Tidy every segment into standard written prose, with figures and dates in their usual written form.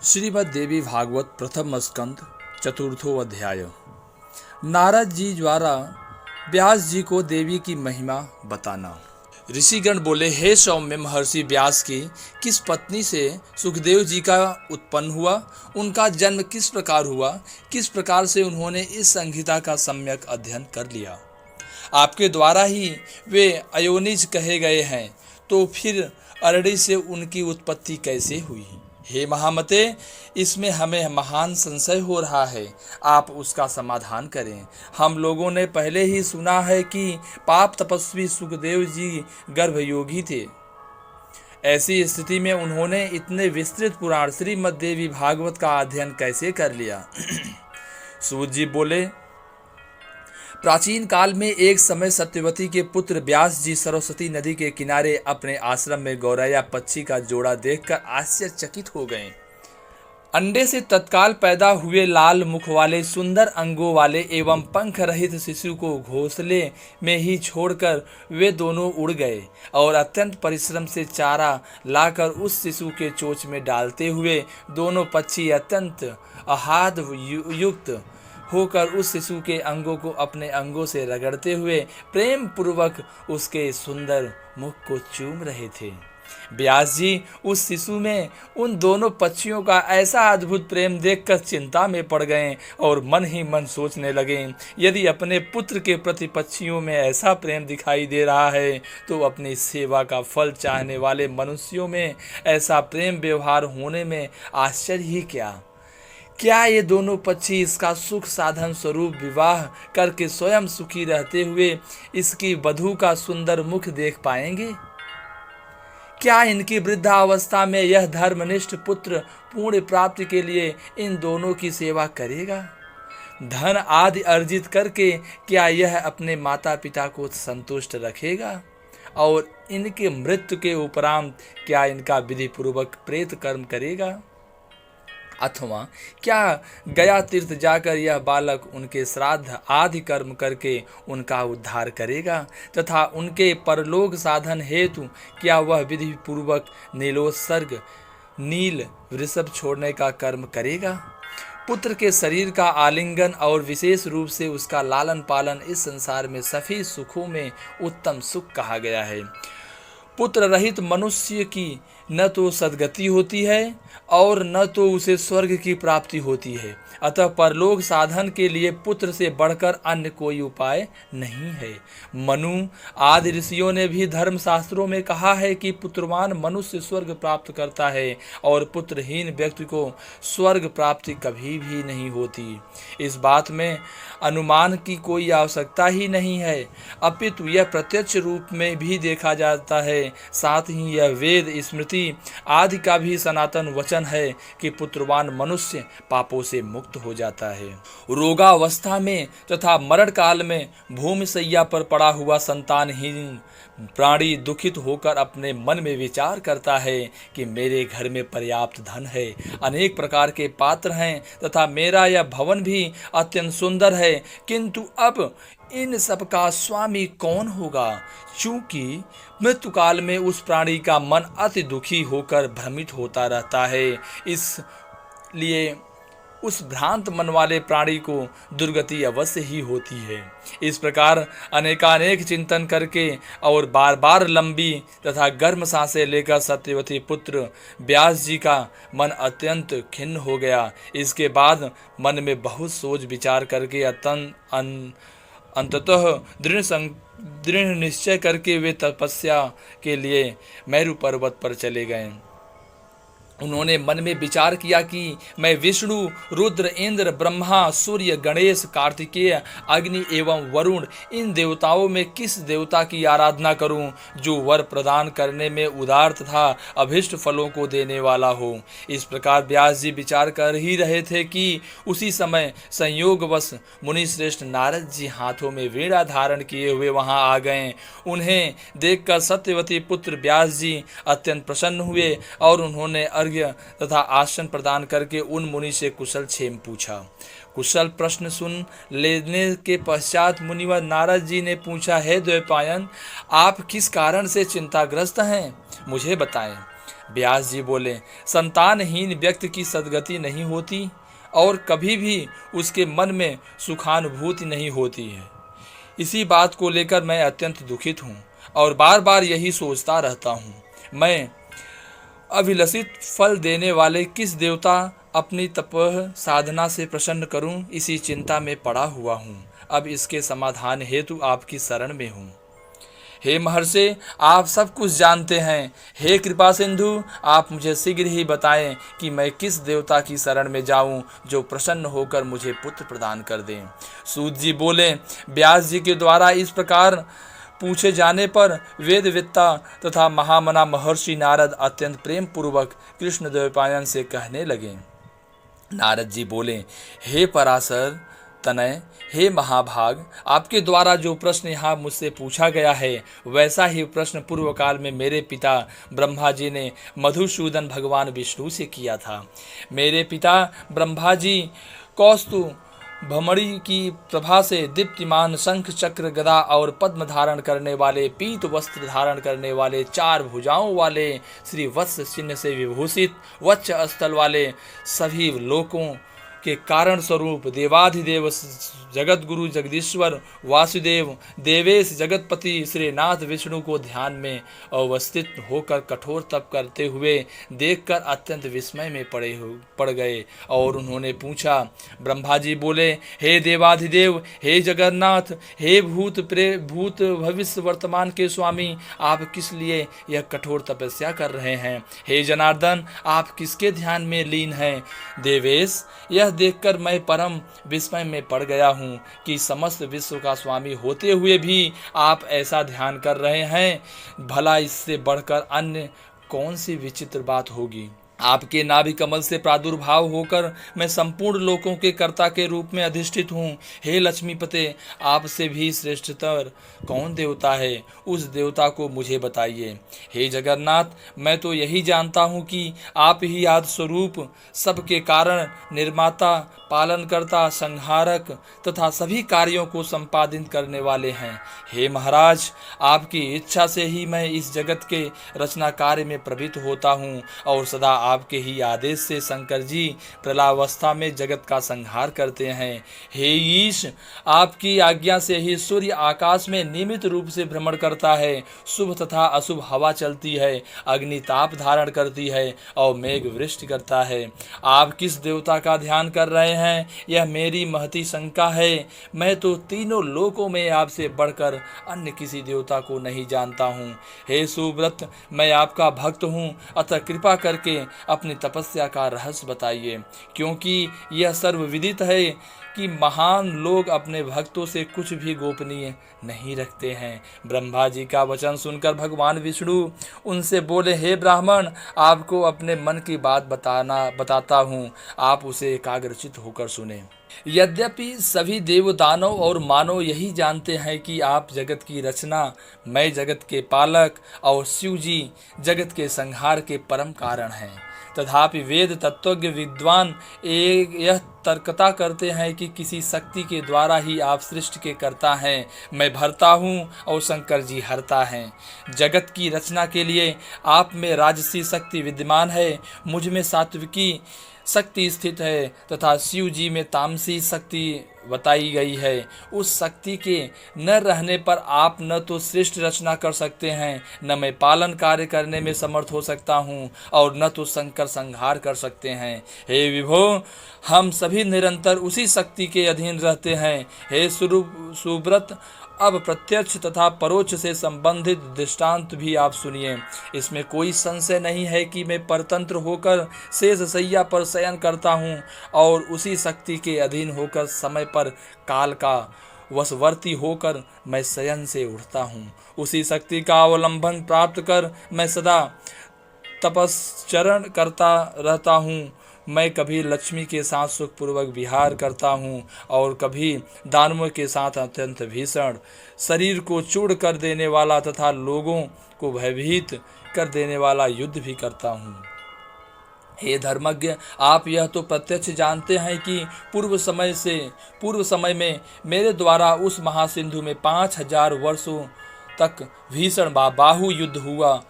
श्रीमद् देवी भागवत प्रथम स्कंद चतुर्थो अध्याय। नारद जी द्वारा व्यास जी को देवी की महिमा बताना। ऋषिगण बोले, हे सौम्य महर्षि व्यास की किस पत्नी से सुखदेव जी का उत्पन्न हुआ, उनका जन्म किस प्रकार हुआ, किस प्रकार से उन्होंने इस संहिता का सम्यक अध्ययन कर लिया। आपके द्वारा ही वे अयोनिज कहे गए हैं, तो फिर अरड़ी से उनकी उत्पत्ति कैसे हुई। हे महामते, इसमें हमें महान संशय हो रहा है, आप उसका समाधान करें। हम लोगों ने पहले ही सुना है कि पाप तपस्वी सुखदेव जी गर्भयोगी थे। ऐसी स्थिति में उन्होंने इतने विस्तृत पुराण श्रीमद् देवी भागवत का अध्ययन कैसे कर लिया। सूत जी बोले, प्राचीन काल में एक समय सत्यवती के पुत्र व्यास जी सरस्वती नदी के किनारे अपने आश्रम में गौरैया पक्षी का जोड़ा देखकर आश्चर्यचकित हो गए। अंडे से तत्काल पैदा हुए लाल मुख वाले सुंदर अंगों वाले एवं पंख रहित शिशु को घोंसले में ही छोड़कर वे दोनों उड़ गए और अत्यंत परिश्रम से चारा लाकर उस शिशु के चोंच में डालते हुए दोनों पक्षी अत्यंत आह्लाद युक्त होकर उस शिशु के अंगों को अपने अंगों से रगड़ते हुए प्रेम पूर्वक उसके सुंदर मुख को चूम रहे थे। व्यास जी उस शिशु में उन दोनों पक्षियों का ऐसा अद्भुत प्रेम देखकर चिंता में पड़ गए और मन ही मन सोचने लगे, यदि अपने पुत्र के प्रति पक्षियों में ऐसा प्रेम दिखाई दे रहा है तो अपनी सेवा का फल चाहने वाले मनुष्यों में ऐसा प्रेम व्यवहार होने में आश्चर्य ही क्या ये दोनों पक्षी इसका सुख साधन स्वरूप विवाह करके स्वयं सुखी रहते हुए इसकी वधू का सुंदर मुख देख पाएंगे? क्या इनकी वृद्धावस्था में यह धर्मनिष्ठ पुत्र पूर्ण प्राप्ति के लिए इन दोनों की सेवा करेगा? धन आदि अर्जित करके क्या यह अपने माता पिता को संतुष्ट रखेगा? और इनके मृत्यु के उपरांत क्या इनका विधि पूर्वक प्रेत कर्म करेगा? अथवा क्या गया तीर्थ जाकर यह बालक उनके श्राद्ध आदि कर्म करके उनका उद्धार करेगा तथा उनके परलोक साधन हेतु क्या वह विधि पूर्वक नीलोत्सर्ग नील वृषभ छोड़ने का कर्म करेगा? पुत्र के शरीर का आलिंगन और विशेष रूप से उसका लालन पालन इस संसार में सभी सुखों में उत्तम सुख कहा गया है। पुत्र रहित मनुष्य की न तो सद्गति होती है और न तो उसे स्वर्ग की प्राप्ति होती है। अतः परलोक साधन के लिए पुत्र से बढ़कर अन्य कोई उपाय नहीं है। मनु आदि ऋषियों ने भी धर्मशास्त्रों में कहा है कि पुत्रवान मनुष्य स्वर्ग प्राप्त करता है और पुत्रहीन व्यक्ति को स्वर्ग प्राप्ति कभी भी नहीं होती। इस बात में अनुमान की कोई आवश्यकता ही नहीं है, अपितु यह प्रत्यक्ष रूप में भी देखा जाता है। साथ ही यह वेद स्मृति आदि का भी सनातन वचन है कि पुत्रवान मनुष्य पापों से मुक्त हो जाता है। रोगावस्था में तथा मरण काल में भूमि सैया पर पड़ा हुआ संतानहीन प्राणी दुखित होकर अपने मन में विचार करता है कि मेरे घर में पर्याप्त धन है, अनेक प्रकार के पात्र हैं तथा मेरा यह भवन भी अत्यंत सुंदर है, किंतु अब इन सब का स्वामी कौन होगा? चूंकि मृत्यु काल में उस प्राणी का मन अति दुखी होकर भ्रमित होता रहता है, इसलिए उस भ्रांत मन वाले प्राणी को दुर्गति अवश्य ही होती है। इस प्रकार अनेकानेक चिंतन करके और बार बार लंबी तथा गर्म सांसें लेकर सत्यवती पुत्र व्यास जी का मन अत्यंत खिन्न हो गया। इसके बाद मन में बहुत सोच विचार करके अंततः दृढ़ निश्चय करके वे तपस्या के लिए मेरु पर्वत पर चले गए। उन्होंने मन में विचार किया कि मैं विष्णु, रुद्र, इंद्र, ब्रह्मा, सूर्य, गणेश, कार्तिकेय, अग्नि एवं वरुण इन देवताओं में किस देवता की आराधना करूं जो वर प्रदान करने में उदार तथा अभिष्ट फलों को देने वाला हो। इस प्रकार व्यास जी विचार कर ही रहे थे कि उसी समय संयोगवश मुनि श्रेष्ठ नारद जी हाथों में वीणा धारण किए हुए वहां आ गए। उन्हें देखकर सत्यवती पुत्र व्यास जी अत्यंत प्रसन्न हुए और उन्होंने तथा आसन प्रदान करके उन मुनि से कुशल क्षेम पूछा। कुशल प्रश्न सुन लेने के पश्चात मुनिवर नारद जी ने पूछा, हे द्वैपायन, आप किस कारण से चिंताग्रस्त हैं, मुझे बताएं। व्यास जी बोले, संतानहीन व्यक्ति की सद्गति नहीं होती और कभी भी उसके मन में सुखानुभूति नहीं होती है। इसी बात को लेकर मैं अत्यंत दुखित हूँ और बार बार यही सोचता रहता हूँ, मैं अभिलषित फल देने वाले किस देवता अपनी तपह साधना से प्रसन्न करूं, इसी चिंता में पड़ा हुआ हूं। अब इसके समाधान हेतु आपकी शरण में हूं। हे महर्षि, आप सब कुछ जानते हैं। हे कृपा सिंधु, आप मुझे शीघ्र ही बताएं कि मैं किस देवता की शरण में जाऊं जो प्रसन्न होकर मुझे पुत्र प्रदान कर दें। सूत जी बोले, व्यास जी के द्वारा इस प्रकार पूछे जाने पर वेदवेत्ता तथा महामना महर्षि नारद अत्यंत प्रेम पूर्वक कृष्ण द्वैपायन से कहने लगे। नारद जी बोले, हे पराशर तनय, हे महाभाग, आपके द्वारा जो प्रश्न यहाँ मुझसे पूछा गया है वैसा ही प्रश्न पूर्व काल में मेरे पिता ब्रह्मा जी ने मधुसूदन भगवान विष्णु से किया था। मेरे पिता ब्रह्मा जी कौस्तु भमड़ी की प्रभा से दीप्तिमान शंख चक्र गदा और पद्म धारण करने वाले, पीत वस्त्र धारण करने वाले, 4 भुजाओं वाले, श्री वत्स चिन्ह से विभूषित, वच्च स्थल वाले, सभी लोकों के कारण स्वरूप देवाधिदेव जगत गुरु जगदीश्वर वासुदेव देवेश जगतपति श्रीनाथ विष्णु को ध्यान में अवस्थित होकर कठोर तप करते हुए देखकर अत्यंत विस्मय में पड़ गए और उन्होंने पूछा। ब्रह्मा जी बोले, हे देवाधिदेव, हे जगन्नाथ, हे भूत भविष्य वर्तमान के स्वामी, आप किस लिए यह कठोर तपस्या कर रहे हैं? हे जनार्दन, आप किसके ध्यान में लीन हैं? देवेश, यह देखकर मैं परम विस्मय में पड़ गया हूँ कि समस्त विश्व का स्वामी होते हुए भी आप ऐसा ध्यान कर रहे हैं। भला इससे बढ़कर अन्य कौन सी विचित्र बात होगी? आपके नाभि कमल से प्रादुर्भाव होकर मैं संपूर्ण लोकों के कर्ता के रूप में अधिष्ठित हूँ। हे लक्ष्मीपते, आपसे भी श्रेष्ठतर कौन देवता है? उस देवता को मुझे बताइए। हे जगन्नाथ, मैं तो यही जानता हूँ कि आप ही आदि स्वरूप, सबके कारण, निर्माता, पालनकर्ता, संहारक तथा सभी कार्यों को संपादित करने वाले हैं। हे महाराज, आपकी इच्छा से ही मैं इस जगत के रचना कार्य में प्रवृत्त होता हूँ और सदा आपके ही आदेश से शंकर जी प्रलयावस्था में जगत का संहार करते हैं। हे ईश, आपकी आज्ञा से ही सूर्य आकाश में नियमित रूप से भ्रमण करता है, शुभ तथा अशुभ हवा चलती है, अग्नि ताप धारण करती है और मेघ वृष्टि करता है। आप किस देवता का ध्यान कर रहे हैं, यह मेरी महती शंका है। मैं तो तीनों लोकों में आपसे बढ़कर अन्य किसी देवता को नहीं जानता हूँ। हे सुव्रत, मैं आपका भक्त हूँ, अतः कृपा करके अपनी तपस्या का रहस्य बताइए, क्योंकि यह सर्वविदित है कि महान लोग अपने भक्तों से कुछ भी गोपनीय नहीं रखते हैं। ब्रह्मा जी का वचन सुनकर भगवान विष्णु उनसे बोले, हे ब्राह्मण, आपको अपने मन की बात बताता हूँ, आप उसे एकाग्रचित होकर सुने। यद्यपि सभी देव दानव और मानव यही जानते हैं कि आप जगत की रचना, मैं जगत के पालक और शिव जी जगत के संहार के परम कारण हैं, तथापि वेद तत्वज्ञ विद्वान यह तर्कता करते हैं कि किसी शक्ति के द्वारा ही आप सृष्टि के कर्ता हैं। मैं भरता हूँ और शंकर जी हरता हैं। जगत की रचना के लिए आप में राजसी शक्ति विद्यमान है, मुझ में सात्विकी शक्ति स्थित है तथा शिव जी में तामसी शक्ति बताई गई है। उस शक्ति के न रहने पर आप न तो श्रेष्ठ रचना कर सकते हैं, न मैं पालन कार्य करने में समर्थ हो सकता हूँ और न तो शंकर संहार कर सकते हैं। हे विभो, हम सभी निरंतर उसी शक्ति के अधीन रहते हैं। हे सुव्रत, अब प्रत्यक्ष तथा परोक्ष से संबंधित दृष्टांत भी आप सुनिए। इसमें कोई संशय नहीं है कि मैं परतंत्र होकर शेष शैया पर शयन करता हूँ और उसी शक्ति के अधीन होकर समय पर काल का वशवर्ती होकर मैं शयन से उठता हूँ। उसी शक्ति का अवलंबन प्राप्त कर मैं सदा तपश्चरण करता रहता हूँ। मैं कभी लक्ष्मी के साथ सुखपूर्वक विहार करता हूँ और कभी दानवों के साथ अत्यंत भीषण शरीर को चूड़ कर देने वाला तथा लोगों को भयभीत कर देने वाला युद्ध भी करता हूँ। हे धर्मज्ञ, आप यह तो प्रत्यक्ष जानते हैं कि पूर्व समय में मेरे द्वारा उस महासिंधु में 5000 वर्षों तक भीषण बाहु युद्ध हुआ।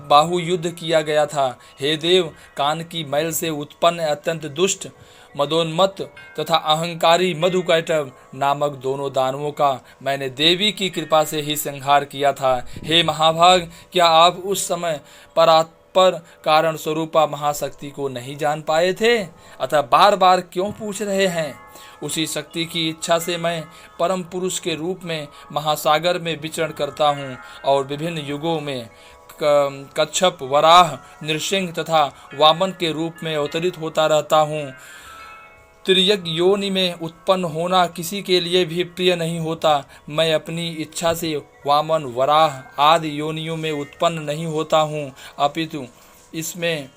बाहु युद्ध किया गया था। हे देव, कान की मैल से उत्पन्न अत्यंत दुष्ट, मदोन्मत्त तथा अहंकारी मधुकैटभ नामक दोनों दानवों का मैंने देवी की कृपा से ही संहार किया था। हे महाभाग, क्या आप उस समय पर कारण स्वरूपा महाशक्ति को नहीं जान पाए थे? अतः बार बार क्यों पूछ रहे हैं? उसी शक्ति की इच्छा से मैं परम पुरुष के रूप में महासागर में विचरण करता हूँ और विभिन्न युगों में कच्छप, वराह, नृसिंह तथा वामन के रूप में अवतरित होता रहता हूँ। तिर्यक योनि में उत्पन्न होना किसी के लिए भी प्रिय नहीं होता। मैं अपनी इच्छा से वामन, वराह आदि योनियों में उत्पन्न नहीं होता हूँ, अपितु इसमें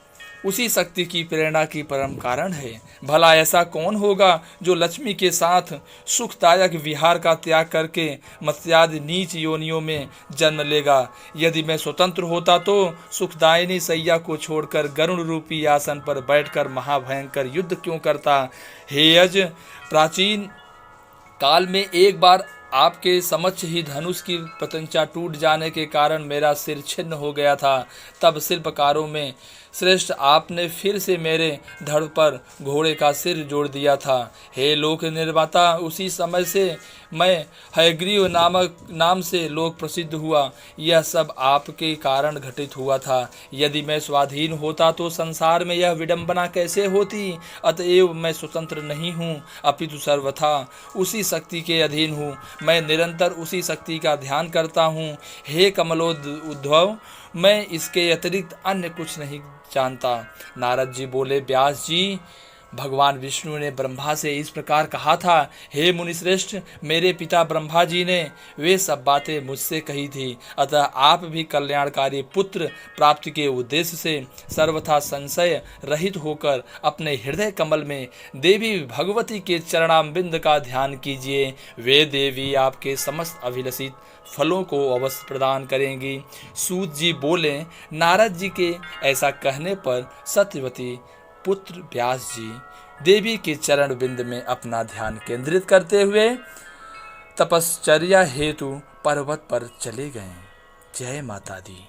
उसी शक्ति की प्रेरणा की परम कारण है। भला ऐसा कौन होगा जो लक्ष्मी के साथ सुखदायक विहार का त्याग करके मत्स्यादि नीच योनियों में जन्म लेगा? यदि मैं स्वतंत्र होता तो सुखदायिनी सैया को छोड़कर गरुण रूपी आसन पर बैठकर महाभयंकर युद्ध क्यों करता? हे अज, प्राचीन काल में एक बार आपके समक्ष ही धनुष की प्रत्यंचा टूट जाने के कारण मेरा सिर छिन्न हो गया था। तब शिल्पकारों में श्रेष्ठ आपने फिर से मेरे धड़ पर घोड़े का सिर जोड़ दिया था। हे लोक निर्माता, उसी समय से मैं हयग्रीव नाम से लोक प्रसिद्ध हुआ। यह सब आपके कारण घटित हुआ था। यदि मैं स्वाधीन होता तो संसार में यह विडंबना कैसे होती? अतएव मैं स्वतंत्र नहीं हूँ, अपितु सर्वथा उसी शक्ति के अधीन हूँ। मैं निरंतर उसी शक्ति का ध्यान करता हूँ। हे कमलोद्भव, मैं इसके अतिरिक्त अन्य कुछ नहीं जानता। नारद जी बोले, व्यास जी, भगवान विष्णु ने ब्रह्मा से इस प्रकार कहा था। हे मुनिश्रेष्ठ, मेरे पिता ब्रह्मा जी ने वे सब बातें मुझसे कही थी। अतः आप भी कल्याणकारी पुत्र प्राप्ति के उद्देश्य से सर्वथा संशय रहित होकर अपने हृदय कमल में देवी भगवती के चरणामबिंद का ध्यान कीजिए। वे देवी आपके समस्त अभिलषित फलों को अवश्य प्रदान करेंगी। सूत जी बोले, नारद जी के ऐसा कहने पर सत्यवती पुत्र व्यास जी देवी के चरण बिंद में अपना ध्यान केंद्रित करते हुए तपश्चर्या हेतु पर्वत पर चले गए। जय माता दी।